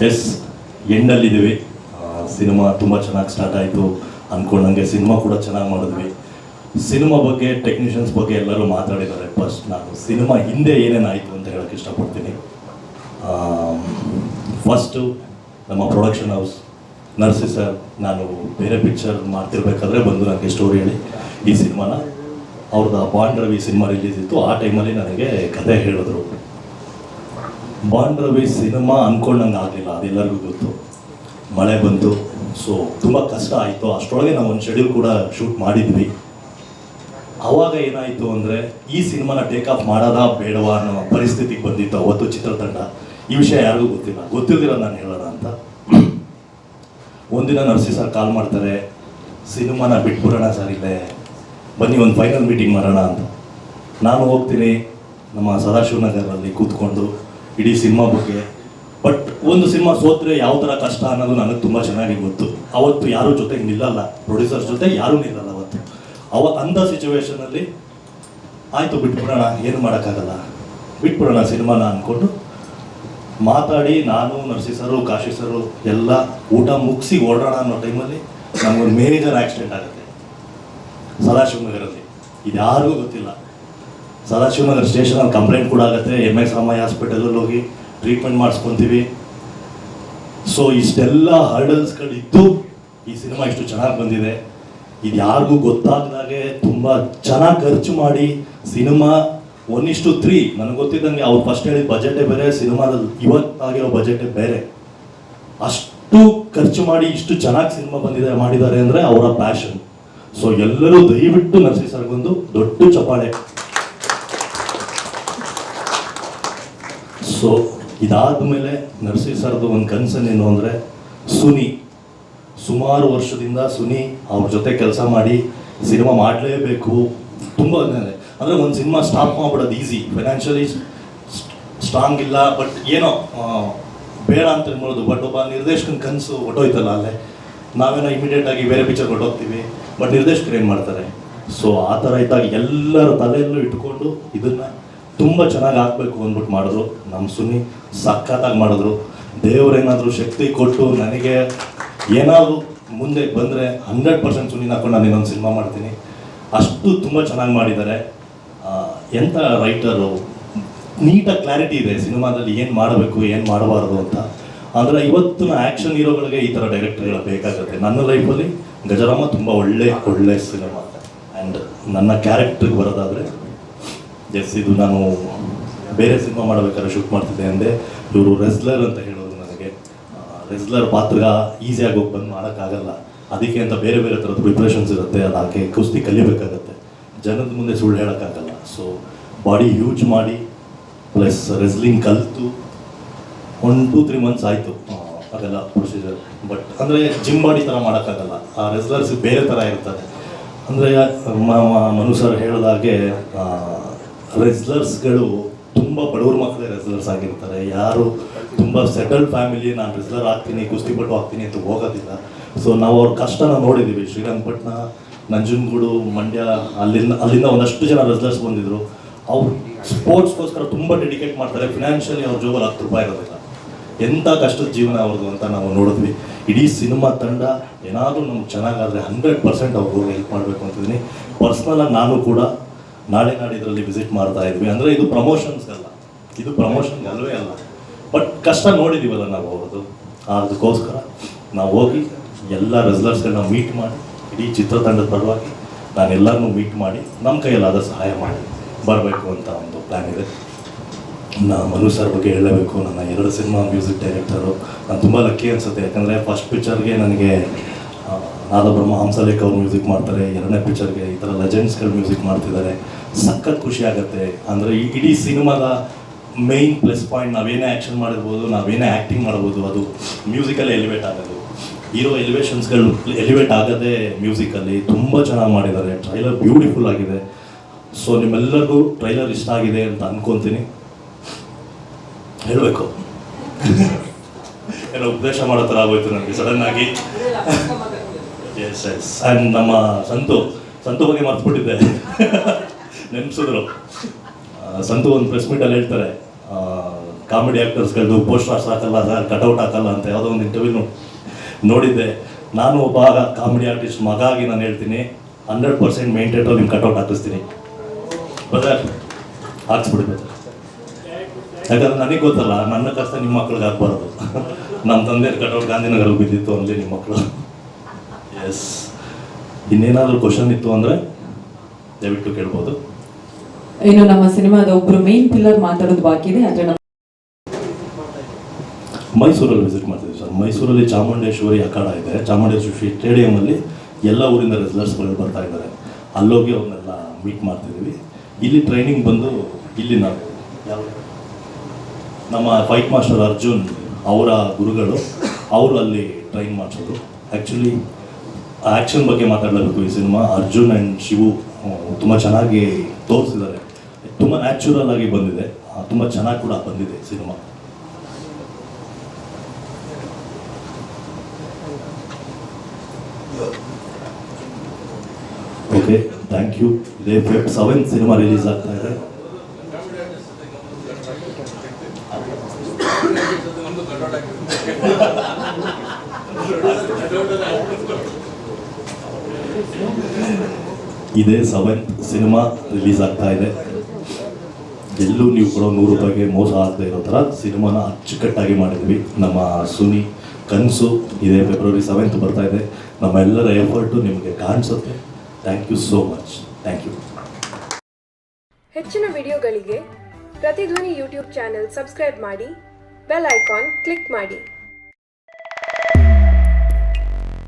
S ಎಂಡಲ್ಲಿದ್ದೀವಿ. Cinema ತುಂಬ ಚೆನ್ನಾಗಿ start ಆಯಿತು ಅಂದ್ಕೊಂಡಂಗೆ ಸಿನಿಮಾ ಕೂಡ ಚೆನ್ನಾಗಿ ಮಾಡಿದ್ವಿ. ಸಿನಿಮಾ ಬಗ್ಗೆ ಟೆಕ್ನಿಷಿಯನ್ಸ್ ಬಗ್ಗೆ ಎಲ್ಲರೂ ಮಾತಾಡಿದ್ದಾರೆ. ಫಸ್ಟ್ ನಾನು ಸಿನಿಮಾ ಹಿಂದೆ ಏನೇನಾಯಿತು ಅಂತ ಹೇಳೋಕ್ಕೆ ಇಷ್ಟಪಡ್ತೀನಿ. ಫಸ್ಟು ನಮ್ಮ ಪ್ರೊಡಕ್ಷನ್ ಹೌಸ್ ನರ್ಸಿ ಸರ್, ನಾನು ಬೇರೆ ಪಿಕ್ಚರ್ ಮಾಡ್ತಿರ್ಬೇಕಾದ್ರೆ ಬಂದು ನನಗೆ ಸ್ಟೋರಿ ಹೇಳಿ ಈ ಸಿನಿಮಾನ ಅವ್ರದ್ದು ಬಾಂಡ್ ರವಿ ಸಿನಿಮಾ ರಿಲೀಸ್ ಇತ್ತು, ಆ ಟೈಮಲ್ಲಿ ನನಗೆ ಕತೆ ಹೇಳಿದ್ರು. ಬಾಂಡ್ ರವಿ ಸಿನಿಮಾ ಅಂದ್ಕೊಂಡಂಗೆ ಆಗಲಿಲ್ಲ, ಅದೆಲ್ಲರಿಗೂ ಗೊತ್ತು. ಮಳೆ ಬಂತು, ಸೊ ತುಂಬ ಕಷ್ಟ ಆಯಿತು. ಅಷ್ಟರೊಳಗೆ ನಾವು ಒಂದು ಶೆಡ್ಯೂಲ್ ಕೂಡ ಶೂಟ್ ಮಾಡಿದ್ವಿ. ಆವಾಗ ಏನಾಯಿತು ಅಂದರೆ ಈ ಸಿನಿಮಾನ ಟೇಕ್ ಆಫ್ ಮಾಡೋದಾ ಬೇಡವಾ ಅನ್ನೋ ಪರಿಸ್ಥಿತಿಗೆ ಬಂದಿತ್ತು ಅವತ್ತು ಚಿತ್ರತಂಡ. ಈ ವಿಷಯ ಯಾರಿಗೂ ಗೊತ್ತಿಲ್ದಿರೋ ನಾನು ಹೇಳೋಣ ಅಂತ. ಒಂದಿನ ನರ್ಸಿ ಸರ್ ಕಾಲ್ ಮಾಡ್ತಾರೆ, ಸಿನಿಮಾನ ಬಿಟ್ಬಿಡೋಣ ಸರ್, ಇಲ್ಲೇ ಬನ್ನಿ ಒಂದು ಫೈನಲ್ ಮೀಟಿಂಗ್ ಮಾಡೋಣ ಅಂತ. ನಾನು ಹೋಗ್ತೀನಿ ನಮ್ಮ ಸದಾಶಿವನಗರಲ್ಲಿ ಕೂತ್ಕೊಂಡು ಇಡೀ ಸಿನಿಮಾ ಬಗ್ಗೆ. ಬಟ್ ಒಂದು ಸಿನಿಮಾ ಸೋತ್ರೆ ಯಾವ ಥರ ಕಷ್ಟ ಅನ್ನೋದು ನನಗೆ ತುಂಬ ಚೆನ್ನಾಗಿ ಗೊತ್ತು. ಅವತ್ತು ಯಾರೂ ಜೊತೆಗೆ ನಿಲ್ಲಲ್ಲ, ಪ್ರೊಡ್ಯೂಸರ್ಸ್ ಜೊತೆ ಯಾರೂ ನಿಲ್ಲಲ್ಲ ಅವತ್ತು. ಅಂಥ ಸಿಚುವೇಶನಲ್ಲಿ ಆಯಿತು ಬಿಟ್ಬಿಡೋಣ, ಏನು ಮಾಡೋಕ್ಕಾಗಲ್ಲ, ಬಿಟ್ಬಿಡೋಣ ಸಿನಿಮಾನ ಅಂದ್ಕೊಂಡು ಮಾತಾಡಿ ನಾನು ನರ್ಸಿ ಸರು ಕಾಶಿ ಸರು ಎಲ್ಲ ಊಟ ಮುಗಿಸಿ ಓಡೋಣ ಅನ್ನೋ ಟೈಮಲ್ಲಿ ನಮಗೊಂದು ಮೇಜರ್ ಆಕ್ಸಿಡೆಂಟ್ ಆಗುತ್ತೆ ಸದಾಶಿವನಗರಲ್ಲಿ. ಇದು ಯಾರಿಗೂ ಗೊತ್ತಿಲ್ಲ. ಸದಾಶಿವನಗರ ಸ್ಟೇಷನಲ್ಲಿ ಕಂಪ್ಲೇಂಟ್ ಕೂಡ ಆಗುತ್ತೆ. MS ರಾಮಯ್ಯ ಹಾಸ್ಪಿಟಲಲ್ಲಿ ಹೋಗಿ ಟ್ರೀಟ್ಮೆಂಟ್ ಮಾಡಿಸ್ಕೊತೀವಿ. ಸೊ ಇಷ್ಟೆಲ್ಲ ಹರ್ಡಲ್ಸ್ಗಳಿದ್ದು ಈ ಸಿನಿಮಾ ಇಷ್ಟು ಚೆನ್ನಾಗಿ ಬಂದಿದೆ. ಇದು ಯಾರಿಗೂ ಗೊತ್ತಾಗದಾಗೆ ತುಂಬ ಚೆನ್ನಾಗಿ ಖರ್ಚು ಮಾಡಿ ಸಿನಿಮಾ 1:3 ನನಗೆ ಗೊತ್ತಿದ್ದಂಗೆ ಅವ್ರು ಫಸ್ಟ್ ಹೇಳಿದ ಬಜೆಟೇ ಬೇರೆ, ಸಿನಿಮಾದಲ್ಲಿ ಇವತ್ತಾಗಿರೋ ಬಜೆಟೇ ಬೇರೆ. ಅಷ್ಟು ಖರ್ಚು ಮಾಡಿ ಇಷ್ಟು ಚೆನ್ನಾಗಿ ಸಿನಿಮಾ ಮಾಡಿದ್ದಾರೆ ಅಂದರೆ ಅವರ ಪ್ಯಾಷನ್. ಸೊ ಎಲ್ಲರೂ ದಯವಿಟ್ಟು ನರ್ಸಿ ಸರ್ಗೊಂದು ದೊಡ್ಡ ಚಪ್ಪಾಳೆ. ಸೊ ಇದಾದ ಮೇಲೆ ನರ್ಸಿ ಸರ್ದು ಒಂದು ಕನ್ಸನ್ನೇನು ಅಂದರೆ ಸುನಿ, ಸುಮಾರು ವರ್ಷದಿಂದ ಸುನಿ ಅವ್ರ ಜೊತೆ ಕೆಲಸ ಮಾಡಿ ಸಿನಿಮಾ ಮಾಡಲೇಬೇಕು. ತುಂಬ ಅಂದರೆ ಒಂದು ಸಿನಿಮಾ ಸ್ಟಾಪ್ ಮಾಡ್ಬಿಡೋದು ಈಸಿ, ಫೈನಾನ್ಷಿಯಲಿ ಸ್ಟ್ರಾಂಗ್ ಇಲ್ಲ, ಬಟ್ ಏನೋ ಬೇಡ ಅಂತ ಹೇಳ್ಬೋದು. ಬಟ್ ಒಬ್ಬ ನಿರ್ದೇಶಕನ ಕನಸು ಹೊಟ್ಟೋಯ್ತಲ್ಲ, ಅಲ್ಲೇ ನಾವೇನೋ ಇಮಿಡಿಯೇಟಾಗಿ ಬೇರೆ ಪಿಕ್ಚರ್ ಹೊಟ್ಟೋಗ್ತೀವಿ, ಬಟ್ ನಿರ್ದೇಶಕರು ಏನು ಮಾಡ್ತಾರೆ. ಸೊ ಆ ಥರ ಇದ್ದಾಗ ಎಲ್ಲರ ತಲೆಯಲ್ಲೂ ಇಟ್ಕೊಂಡು ಇದನ್ನು ತುಂಬ ಚೆನ್ನಾಗಿ ಹಾಕಬೇಕು ಅಂದ್ಬಿಟ್ಟು ಮಾಡಿದ್ರು. ನಮ್ಮ ಸುನಿ ಸಖತ್ತಾಗಿ ಮಾಡಿದ್ರು. ದೇವರೇನಾದರೂ ಶಕ್ತಿ ಕೊಟ್ಟು ನನಗೆ ಏನಾದರೂ ಮುಂದೆ ಬಂದರೆ 100% ಸುನಿನ ಹಾಕೊಂಡು ನಾನು ಇನ್ನೊಂದು ಸಿನಿಮಾ ಮಾಡ್ತೀನಿ. ಅಷ್ಟು ತುಂಬ ಚೆನ್ನಾಗಿ ಮಾಡಿದ್ದಾರೆ. ಎಂಥ ರೈಟರು, ನೀಟಾಗಿ ಕ್ಲಾರಿಟಿ ಇದೆ ಸಿನಿಮಾದಲ್ಲಿ ಏನು ಮಾಡಬೇಕು ಏನು ಮಾಡಬಾರ್ದು ಅಂತ. ಅಂದರೆ ಇವತ್ತಿನ ಆ್ಯಕ್ಷನ್ ಹೀರೋಗಳಿಗೆ ಈ ಥರ ಡೈರೆಕ್ಟರ್ಗಳು ಬೇಕಾಗುತ್ತೆ. ನನ್ನ ಲೈಫಲ್ಲಿ ಗಜರಾಮ ತುಂಬ ಒಳ್ಳೆ ಸಿನಿಮಾ. ಆ್ಯಂಡ್ ನನ್ನ ಕ್ಯಾರೆಕ್ಟ್ರಿಗೆ ಬರೋದಾದರೆ ಎಸ್, ಇದು ನಾನು ಬೇರೆ ಸಿನಿಮಾ ಮಾಡಬೇಕಾದ್ರೆ ಶೂಟ್ ಮಾಡ್ತಿದ್ದೆ ಅಂದೆ. ಇವರು ರೆಸ್ಲರ್ ಅಂತ ಹೇಳೋದು ನನಗೆ. ರೆಸ್ಲರ್ ಪಾತ್ರ ಈಸಿಯಾಗಿ ಹೋಗಿ ಬಂದು ಮಾಡೋಕ್ಕಾಗಲ್ಲ, ಅದಕ್ಕೆ ಅಂತ ಬೇರೆ ಬೇರೆ ಥರದ ಪ್ರಿಪ್ರೇಷನ್ಸ್ ಇರುತ್ತೆ. ಅದಕ್ಕೆ ಕುಸ್ತಿ ಕಲಿಬೇಕಾಗತ್ತೆ, ಜನದ ಮುಂದೆ ಸುಳ್ಳು ಹೇಳೋಕ್ಕಾಗಲ್ಲ. ಸೊ ಬಾಡಿ ಯೂಸ್ ಮಾಡಿ ಪ್ಲಸ್ ರೆಸ್ಲಿಂಗ್ ಕಲಿತು 1-2-3 ಮಂತ್ಸ್ ಆಯಿತು ಅದೆಲ್ಲ ಪ್ರೊಸೀಜರ್. ಬಟ್ ಅಂದರೆ ಜಿಮ್ ಬಾಡಿ ಥರ ಮಾಡೋಕ್ಕಾಗಲ್ಲ, ಆ ರೆಸ್ಲರ್ಸ್ ಬೇರೆ ಥರ ಇರ್ತಾರೆ. ಅಂದರೆ ಮನು ಸರ್ ಹೇಳಿದಾಗೆ ರೆಸ್ಲರ್ಸ್ಗಳು ತುಂಬ ಬಡವ್ರ ಮಕ್ಕಳೇ ರೆಸ್ಲರ್ಸ್ ಆಗಿರ್ತಾರೆ. ಯಾರು ತುಂಬ ಸೆಟಲ್ಡ್ ಫ್ಯಾಮಿಲಿ ನಾನು ರೆಸ್ಲರ್ ಆಗ್ತೀನಿ, ಕುಸ್ತಿಪಟ್ಟು ಆಗ್ತೀನಿ ಅಂತ ಹೋಗೋದಿಲ್ಲ. ಸೊ ನಾವು ಅವ್ರ ಕಷ್ಟನ ನೋಡಿದ್ದೀವಿ. ಶ್ರೀರಂಗಪಟ್ಟಣ, ನಂಜನಗೂಡು, ಮಂಡ್ಯ, ಅಲ್ಲಿಂದ ಒಂದಷ್ಟು ಜನ ರೆಸ್ಲರ್ಸ್ ಬಂದಿದ್ರು. ಅವ್ರು ಸ್ಪೋರ್ಟ್ಸ್ಗೋಸ್ಕರ ತುಂಬ ಡೆಡಿಕೇಟ್ ಮಾಡ್ತಾರೆ. ಫಿನಾನ್ಷಿಯಲಿ ಅವ್ರ ಜೋಬಲ್ಲಿ ₹10 ಇರೋದಿಲ್ಲ. ಎಂಥ ಕಷ್ಟದ ಜೀವನ ಅವ್ರದ್ದು ಅಂತ ನಾವು ನೋಡಿದ್ವಿ. ಇಡೀ ಸಿನಿಮಾ ತಂಡ ಏನಾದರೂ ನಮ್ಗೆ ಚೆನ್ನಾಗಾದರೆ 100% ಅವ್ರಿಗೆ ಹೆಲ್ಪ್ ಮಾಡಬೇಕು ಅಂತಿದ್ದೀನಿ. ಪರ್ಸ್ನಲಾಗಿ ನಾನು ಕೂಡ ನಾಳೆ ನಾಡಿದ್ರಲ್ಲಿ ವಿಸಿಟ್ ಮಾಡ್ತಾ ಇದ್ವಿ. ಅಂದರೆ ಇದು ಪ್ರಮೋಷನ್ಸ್ಗಲ್ಲ, ಇದು ಪ್ರಮೋಷನ್ಗೆ ಅಲ್ಲವೇ ಅಲ್ಲ, ಬಟ್ ಕಷ್ಟ ನೋಡಿದ್ದೀವಲ್ಲ ನಾವು ಅವ್ರದ್ದು. ಅದಕ್ಕೋಸ್ಕರ ನಾವು ಹೋಗಿ ಎಲ್ಲ ರೆಸ್ಲರ್ಸ್ಗಳನ್ನ ಮೀಟ್ ಮಾಡಿ, ಇಡೀ ಚಿತ್ರತಂಡದ ಪರವಾಗಿ ನಾನೆಲ್ಲರನ್ನೂ ಮೀಟ್ ಮಾಡಿ ನಮ್ಮ ಕೈಯಲ್ಲಾದ ಸಹಾಯ ಮಾಡಿ ಬರಬೇಕು ಅಂತ ಒಂದು ಪ್ಲ್ಯಾನ್ ಇದೆ. ಮನು ಸರ್ ಬಗ್ಗೆ ಹೇಳಬೇಕು. ನನ್ನ 2 ಸಿನಿಮಾ ಮ್ಯೂಸಿಕ್ ಡೈರೆಕ್ಟರು. ನಾನು ತುಂಬ ಲಕ್ಕಿ ಅನಿಸುತ್ತೆ, ಯಾಕಂದರೆ ಫಸ್ಟ್ ಪಿಕ್ಚರ್ಗೆ ನನಗೆ ನಾದಬ್ರಹ್ಮ ಹಂಸಲೇಖ ಅವ್ರು ಮ್ಯೂಸಿಕ್ ಮಾಡ್ತಾರೆ, 2ನೇ ಪಿಕ್ಚರ್ಗೆ ಈ ಥರ ಲೆಜೆಂಡ್ಸ್ಗಳು ಮ್ಯೂಸಿಕ್ ಮಾಡ್ತಿದ್ದಾರೆ. ಸಖತ್ ಖುಷಿ ಆಗುತ್ತೆ. ಅಂದರೆ ಇಡೀ ಸಿನಿಮಾದ ಮೇಯ್ನ್ ಪ್ಲಸ್ ಪಾಯಿಂಟ್, ನಾವೇನೇ ಆ್ಯಕ್ಷನ್ ಮಾಡಿರ್ಬೋದು, ನಾವೇನೇ ಆ್ಯಕ್ಟಿಂಗ್ ಮಾಡ್ಬೋದು, ಅದು ಮ್ಯೂಸಿಕಲ್ಲಿ ಎಲಿವೇಟ್ ಆಗೋದು. ಹೀರೋ ಎಲಿವೇಷನ್ಸ್ಗಳು ಎಲಿವೇಟ್ ಆಗೋದೇ ಮ್ಯೂಸಿಕಲ್ಲಿ. ತುಂಬ ಚೆನ್ನಾಗಿ ಮಾಡಿದ್ದಾರೆ. ಟ್ರೈಲರ್ ಬ್ಯೂಟಿಫುಲ್ ಆಗಿದೆ. ಸೊ ನಿಮ್ಮೆಲ್ಲರಿಗೂ ಟ್ರೈಲರ್ ಇಷ್ಟ ಆಗಿದೆ ಅಂತ ಅಂದ್ಕೊತೀನಿ. ಹೇಳಬೇಕು ಏನೋ ಉಪದೇಶ ಮಾಡೋ ಥರ ಆಗೋಯ್ತು ನನಗೆ ಸಡನ್ನಾಗಿ. ಎಸ್ ಆ್ಯಂಡ್ ನಮ್ಮ ಸಂತು ಬಗ್ಗೆ ಮರ್ತ್ಬಿಟ್ಟಿದ್ದೆ, ನೆನೆಸಿದ್ರು. ಸಂತು ಒಂದು ಪ್ರೆಸ್ ಮೀಟಲ್ಲಿ ಹೇಳ್ತಾರೆ, ಕಾಮಿಡಿ ಆ್ಯಕ್ಟರ್ಸ್ಗಳದ್ದು ಪೋಸ್ಟರ್ಸ್ ಹಾಕಲ್ಲ ಸರ್, ಕಟೌಟ್ ಹಾಕಲ್ಲ ಅಂತ ಯಾವುದೋ ಒಂದು ಇಂಟರ್ವ್ಯೂ ನೋಡಿದ್ದೆ. ನಾನು ಒಬ್ಬ ಕಾಮಿಡಿ ಆರ್ಟಿಸ್ಟ್ ಮಗ ಆಗಿ ನಾನು ಹೇಳ್ತೀನಿ, 100% ಮೇನ್ ಥಿಯೇಟ್ರಲ್ಲಿ ನಿಮ್ಮ ಕಟೌಟ್ ಹಾಕಿಸ್ತೀನಿ ಬದರ್, ಹಾಕ್ಸ್ಬಿಡಿ ಬದರ್. ಯಾಕಂದ್ರೆ ನನಗೆ ಗೊತ್ತಲ್ಲ, ನನ್ನ ಕಷ್ಟ ನಿಮ್ಮ ಮಕ್ಳಿಗೆ ಹಾಕ್ಬಾರ್ದು. ನಮ್ಮ ತಂದೆ ಕಟೌಟ್ ಗಾಂಧಿನಗರಲ್ಲಿ ಬಿದ್ದಿತ್ತು ಅಲ್ಲಿ ನಿಮ್ಮ ಮಕ್ಕಳು. ಎಸ್, ಇನ್ನೇನಾದರೂ ಕ್ವಶನ್ ಇತ್ತು ಅಂದರೆ ದಯವಿಟ್ಟು ಕೇಳ್ಬೋದು. ಇನ್ನು ನಮ್ಮ ಸಿನಿಮಾದ ಒಬ್ಬರು ಮೇನ್ ಪಿಲ್ಲರ್ ಮಾತಾಡೋದು ಬಾಕಿ ಇದೆ. ಆದರೆ ಮೈಸೂರಲ್ಲಿ ವಿಸಿಟ್ ಮಾಡ್ತಿದ್ವಿ ಸರ್. ಮೈಸೂರಲ್ಲಿ ಚಾಮುಂಡೇಶ್ವರಿ ಅಖಾಡ ಇದೆ. ಚಾಮುಂಡೇಶ್ವರಿ ಸ್ಟೇಡಿಯಮಲ್ಲಿ ಎಲ್ಲ ಊರಿಂದ ರೆಸ್ಲರ್ಸ್ಗಳು ಬರ್ತಾ ಇದ್ದಾರೆ. ಅಲ್ಲೋಗಿ ಅವ್ರನ್ನೆಲ್ಲ ಮೀಟ್ ಮಾಡ್ತಿದ್ದೀವಿ. ಇಲ್ಲಿ ಟ್ರೈನಿಂಗ್ ಬಂದು ಇಲ್ಲಿ ನಾವು ನಮ್ಮ ಫೈಟ್ ಮಾಸ್ಟರ್ ಅರ್ಜುನ್ ಅವರ ಗುರುಗಳು, ಅವರು ಅಲ್ಲಿ ಟ್ರೈನ್ ಮಾಡಿಸೋದು. ಆ್ಯಕ್ಚುಲಿ ಆ್ಯಕ್ಷನ್ ಬಗ್ಗೆ ಮಾತಾಡಲೇಬೇಕು. ಈ ಸಿನಿಮಾ ಅರ್ಜುನ್ ಆ್ಯಂಡ್ ಶಿವು ತುಂಬ ಚೆನ್ನಾಗಿ ತೋರಿಸಿದ್ದಾರೆ. ತುಂಬ ನ್ಯಾಚುರಲ್ ಆಗಿ ಬಂದಿದೆ, ತುಂಬ ಚೆನ್ನಾಗಿ ಕೂಡ ಬಂದಿದೆ ಸಿನಿಮಾ. Okay, thank you. ಇದೇ Feb 7 ಸಿನಿಮಾ ರಿಲೀಸ್ ಆಗ್ತಾ ಇದೆ. ಇದೇ 7 ಸಿನಿಮಾ ರಿಲೀಸ್ ಆಗ್ತಾ ಇದೆ. ಎಲ್ಲೂ ನೀವು ಕೊಡೋ 100 ರೂಪಾಯಿಗೆ ಮೋಸ ಆಗದೆ ಇರೋ ಥರ ಸಿನಿಮಾನ ಅಚ್ಚುಕಟ್ಟಾಗಿ ಮಾಡಿದ್ವಿ. ನಮ್ಮ ಸುನಿ ಕನಸು ಇದೇ February 7 ಬರ್ತಾ ಇದೆ. ನಮ್ಮೆಲ್ಲರ ಎಫರ್ಟು ನಿಮಗೆ ಕಾಣಿಸುತ್ತೆ. Thank you so much. Thank you. ಹೆಚ್ಚಿನ ವಿಡಿಯೋಗಳಿಗೆ ಪ್ರತಿಧ್ವನಿ ಯೂಟ್ಯೂಬ್ ಚಾನೆಲ್ ಸಬ್ಸ್ಕ್ರೈಬ್ ಮಾಡಿ, ಬೆಲ್ ಐಕಾನ್ ಕ್ಲಿಕ್ ಮಾಡಿ.